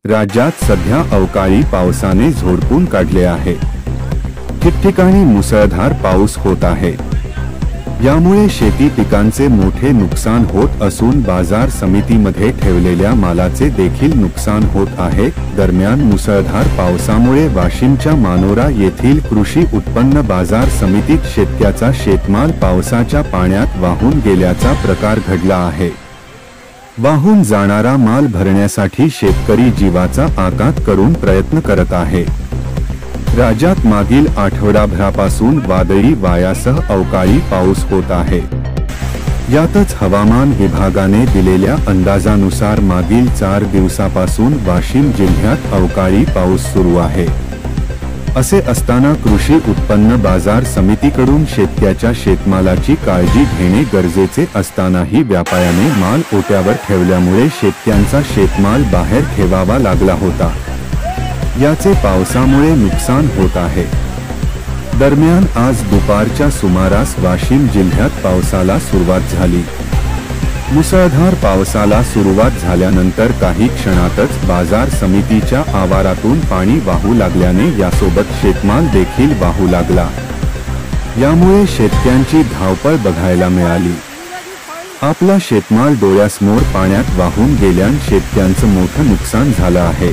राज्यात सध्या अवकाळी पावसाने झोडपून काढले आहे। ठिकठिकाणी मुसळधार पाऊस होत आहे। यामुळे शेती पिकांचे मोठे नुकसान होत असून बाजार समितीमध्ये ठेवलेल्या मालाचे देखील नुकसान होत आहे। दरम्यान मुसळधार पावसामुळे वाशिमच्या मानोरा येथील कृषी उत्पन्न बाजार समितीत शेतकऱ्याचा शेतमाल पावसाच्या पाण्यात वाहून गेल्याचा प्रकार घडला आहे। वाहून जाणारा माल भरण्यासाठी शेतकरी जीवाचा आकांत करून प्रयत्न करत आहे। राज्यात मागील आठवडाभरापासून वादळी वाऱ्यासह अवकाळी पाऊस होत आहे। यातच हवामान विभागाने दिलेल्या अंदाजानुसार मागील 4 दिवसापासून वाशिम जिल्ह्यात अवकाळी पाऊस सुरू आहे। असे असताना कृषी उत्पन्न बाजार समितीकडून शेतकऱ्याच्या शेतमालाची काळजी घेणे गरजेचे असतानाही व्यापाऱ्याने माल ओट्यावर ठेवल्यामुळे शेतकऱ्यांचा शेतमाल बाहेर ठेवावा लागला होता। याचे पावसामुळे नुकसान होत आहे। दरम्यान आज दुपारच्या सुमारास वाशिम जिल्ह्यात पावसाला सुरुवात झाली। मुसळधार पावसाला सुरुवात झाल्यानंतर काही क्षणातच बाजार समितीच्या आवारातून पाणी वाहू लागल्याने यासोबत शेतमाल देखील वाहू लागला। यामुळे शेतकऱ्यांची धावपळ बघायला मिळाली। आपला शेतमाल डोळ्यासमोर पाण्यात वाहून गेल्याने शेतकऱ्यांचं मोठं नुकसान झालं आहे।